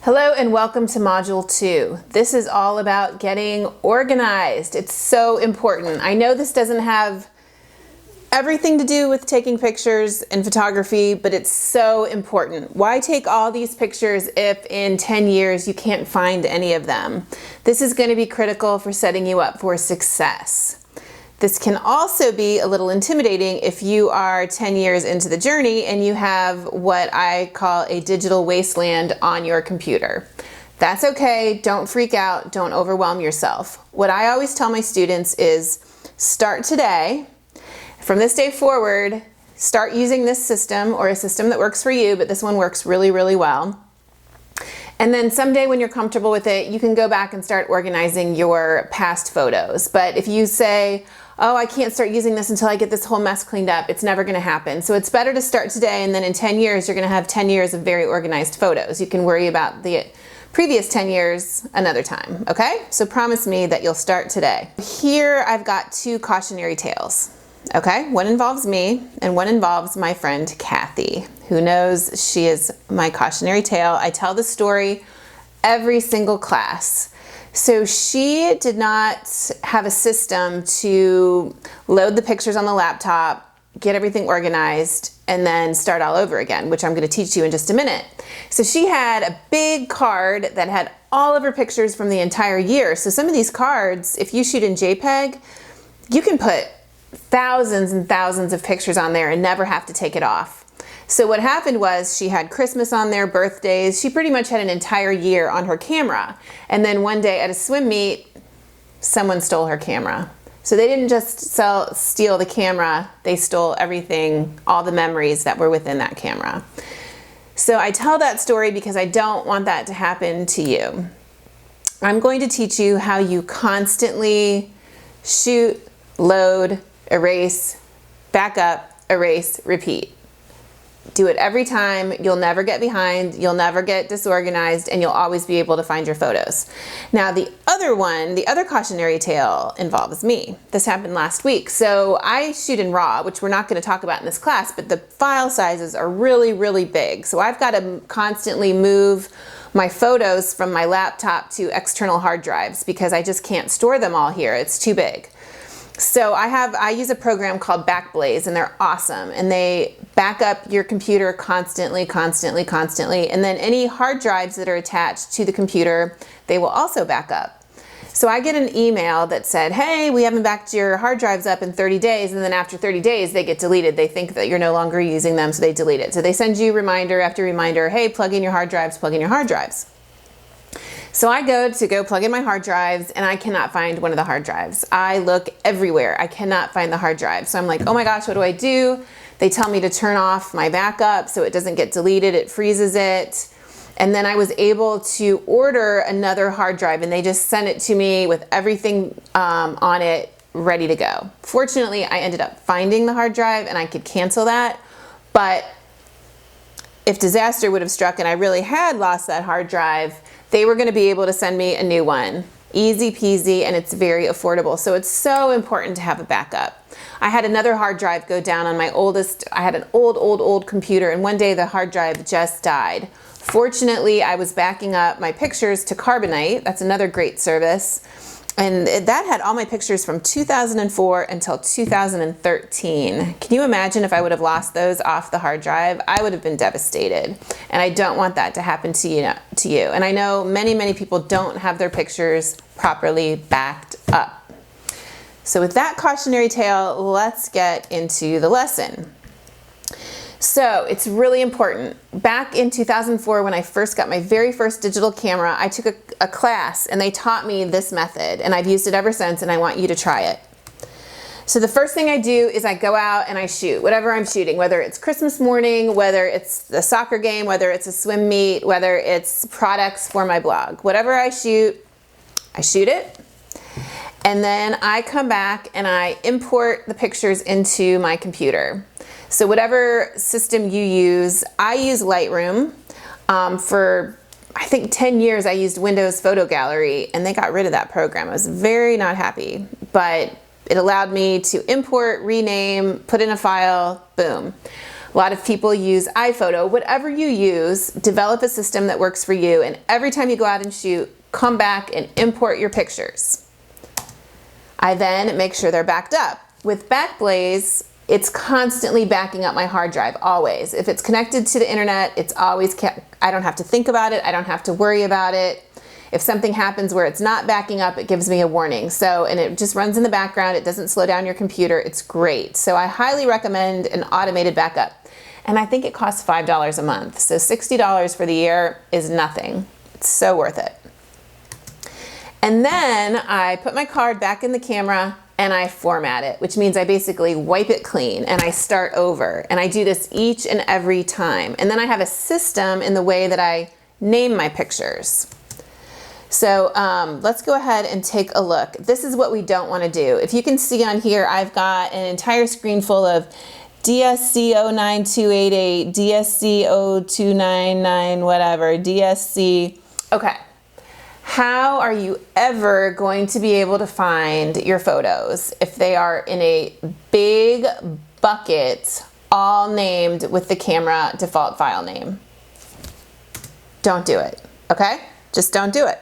Hello and welcome to Module 2. This is all about getting organized. It's so important. I know this doesn't have everything to do with taking pictures and photography, but it's so important. Why take all these pictures if in 10 years you can't find any of them? This is going to be critical for setting you up for success. This can also be a little intimidating if you are 10 years into the journey and you have what I call a digital wasteland on your computer. That's okay, don't freak out, don't overwhelm yourself. What I always tell my students is start today. From this day forward, start using this system or a system that works for you, but this one works really, really well. And then someday when you're comfortable with it, you can go back and start organizing your past photos. But if you say, oh, I can't start using this until I get this whole mess cleaned up, it's never gonna happen. So it's better to start today, and then in 10 years, you're gonna have 10 years of very organized photos. You can worry about the previous 10 years another time, okay? So promise me that you'll start today. Here I've got two cautionary tales, okay? One involves me and one involves my friend Kathy, who knows she is my cautionary tale. I tell the story every single class. So she did not have a system to load the pictures on the laptop, get everything organized, and then start all over again, which I'm going to teach you in just a minute. So she had a big card that had all of her pictures from the entire year. So some of these cards, if you shoot in JPEG, you can put thousands and thousands of pictures on there and never have to take it off. So what happened was she had Christmas on there, birthdays. She pretty much had an entire year on her camera. And then one day at a swim meet, someone stole her camera. So they didn't just steal the camera, they stole everything, all the memories that were within that camera. So I tell that story because I don't want that to happen to you. I'm going to teach you how you constantly shoot, load, erase, back up, erase, repeat. Do it every time. You'll never get behind, you'll never get disorganized, and you'll always be able to find your photos. Now the other one, the other cautionary tale involves me. This happened last week. So I shoot in RAW, which we're not going to talk about in this class, but the file sizes are really, really big. So I've got to constantly move my photos from my laptop to external hard drives because I just can't store them all here. It's too big. So I use a program called Backblaze, and they're awesome, and they back up your computer constantly, and then any hard drives that are attached to the computer, they will also back up. So I get an email that said, hey, we haven't backed your hard drives up in 30 days, and then after 30 days they get deleted. They think that you're no longer using them, so they delete it. So they send you reminder after reminder, hey, plug in your hard drives, plug in your hard drives. So I go plug in my hard drives, and I cannot find one of the hard drives. I look everywhere. I cannot find the hard drive. So I'm like, oh my gosh, what do I do? They tell me to turn off my backup so it doesn't get deleted. It freezes it. And then I was able to order another hard drive, and they just sent it to me with everything on it ready to go. Fortunately, I ended up finding the hard drive and I could cancel that. But if disaster would have struck and I really had lost that hard drive, they were going to be able to send me a new one. Easy peasy, and it's very affordable. So it's so important to have a backup. I had another hard drive go down on my I had an old computer, and one day the hard drive just died. Fortunately, I was backing up my pictures to Carbonite. That's another great service. And that had all my pictures from 2004 until 2013. Can you imagine if I would have lost those off the hard drive? I would have been devastated. And I don't want that to happen to you. And I know many, many people don't have their pictures properly backed up. So with that cautionary tale, let's get into the lesson. So it's really important. Back in 2004, when I first got my very first digital camera, I took a class and they taught me this method, and I've used it ever since, and I want you to try it. So the first thing I do is I go out and I shoot whatever I'm shooting, whether it's Christmas morning, whether it's the soccer game, whether it's a swim meet, whether it's products for my blog. Whatever I shoot it. And then I come back and I import the pictures into my computer. So whatever system you use, I use Lightroom. For I think 10 years I used Windows Photo Gallery, and they got rid of that program. I was very not happy, but it allowed me to import, rename, put in a file, boom. lot of people use iPhoto. Whatever you use, develop a system that works for you, and every time you go out and shoot, come back and import your pictures. I then make sure they're backed up. With Backblaze, it's constantly backing up my hard drive, always. If it's connected to the internet, it's always I don't have to think about it, I don't have to worry about it. If something happens where it's not backing up, it gives me a warning. So, and it just runs in the background, it doesn't slow down your computer, it's great. So I highly recommend an automated backup. And I think it costs $5 a month. So $60 for the year is nothing. It's so worth it. And then I put my card back in the camera and I format it, which means I basically wipe it clean and I start over. And I do this each and every time. And then I have a system in the way that I name my pictures. So let's go ahead and take a look. This is what we don't want to do. If you can see on here, I've got an entire screen full of DSC 09288, DSC 0299, whatever, DSC. Okay. How are you ever going to be able to find your photos if they are in a big bucket, all named with the camera default file name? Don't do it, okay? Just don't do it.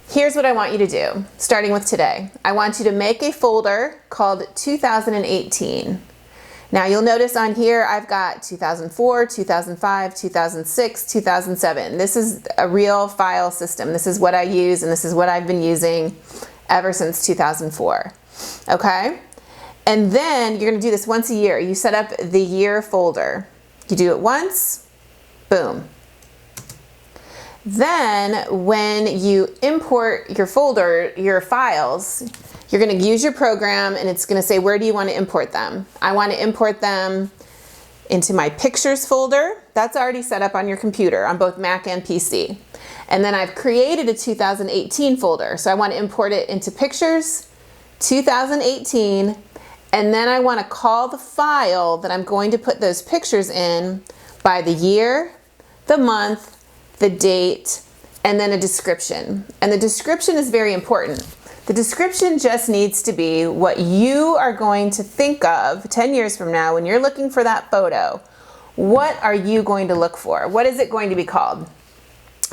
Here's what I want you to do, starting with today. I want you to make a folder called 2018. Now you'll notice on here I've got 2004, 2005, 2006, 2007. This is a real file system. This is what I use and this is what I've been using ever since 2004. Okay? And then you're going to do this once a year. You set up the year folder. You do it once, boom. Then when you import your folder, your files, you're going to use your program and it's going to say, where do you want to import them? I want to import them into my pictures folder. That's already set up on your computer on both Mac and PC. And then I've created a 2018 folder. So I want to import it into pictures, 2018, and then I want to call the file that I'm going to put those pictures in by the year, the month, the date, and then a description. And the description is very important. The description just needs to be what you are going to think of 10 years from now when you're looking for that photo. What are you going to look for? What is it going to be called?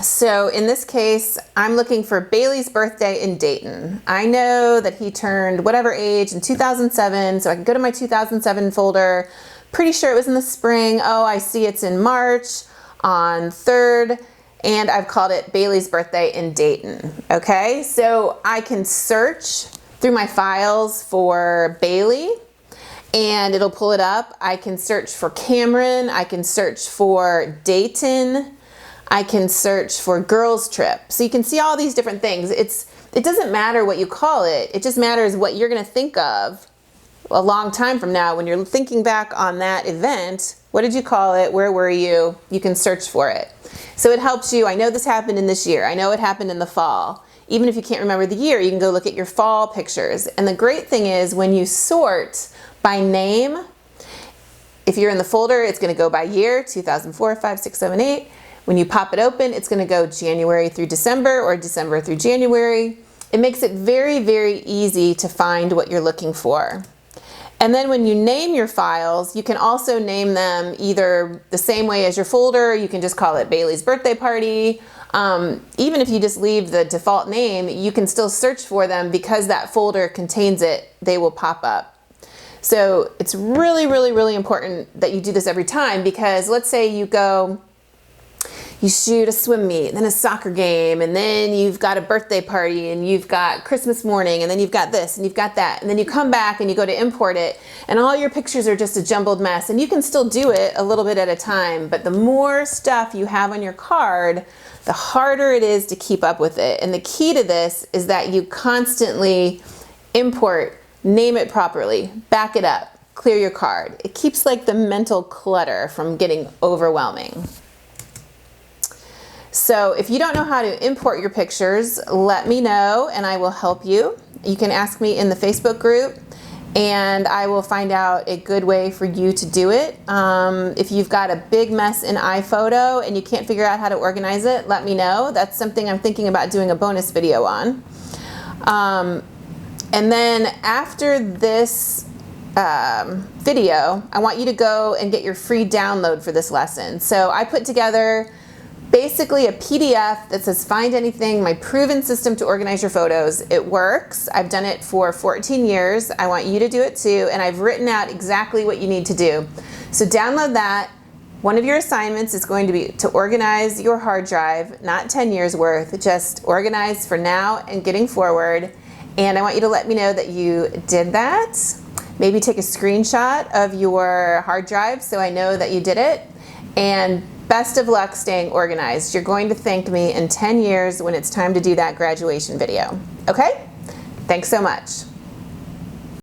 So in this case, I'm looking for Bailey's birthday in Dayton. I know that he turned whatever age in 2007, so I can go to my 2007 folder. Pretty sure it was in the spring. Oh, I see it's in March on 3rd. And I've called it Bailey's birthday in Dayton, okay? So I can search through my files for Bailey and it'll pull it up. I can search for Cameron, I can search for Dayton, I can search for girls trip. So you can see all these different things. It doesn't matter what you call it, it just matters what you're gonna think of a long time from now when you're thinking back on that event. What did you call it? Where were you? You can search for it. So it helps you. I know this happened in this year. I know it happened in the fall. Even if you can't remember the year, you can go look at your fall pictures. And the great thing is when you sort by name, if you're in the folder, it's going to go by year, 2004, 5, 6, 7, 8. When you pop it open, it's going to go January through December or December through January. It makes it very, very easy to find what you're looking for. And then when you name your files, you can also name them either the same way as your folder. You can just call it Bailey's birthday party. Even if you just leave the default name, you can still search for them because that folder contains it. They will pop up. So it's really, really, really important that you do this every time because let's say you shoot a swim meet, then a soccer game, and then you've got a birthday party, and you've got Christmas morning, and then you've got this, and you've got that, and then you come back and you go to import it, and all your pictures are just a jumbled mess, and you can still do it a little bit at a time, but the more stuff you have on your card, the harder it is to keep up with it. And the key to this is that you constantly import, name it properly, back it up, clear your card. It keeps like the mental clutter from getting overwhelming. So if you don't know how to import your pictures, let me know and I will help you. You can ask me in the Facebook group and I will find out a good way for you to do it. If you've got a big mess in iPhoto and you can't figure out how to organize it, let me know. That's something I'm thinking about doing a bonus video on. And then after this video, I want you to go and get your free download for this lesson. So I put together basically a PDF that says Find Anything, my proven system to organize your photos. It works. I've done it for 14 years. I want you to do it too, and I've written out exactly what you need to do. So download that. One of your assignments is going to be to organize your hard drive, not 10 years worth, just organize for now and getting forward. And I want you to let me know that you did that. Maybe take a screenshot of your hard drive so I know that you did it. And best of luck staying organized. You're going to thank me in 10 years when it's time to do that graduation video. Okay? Thanks so much.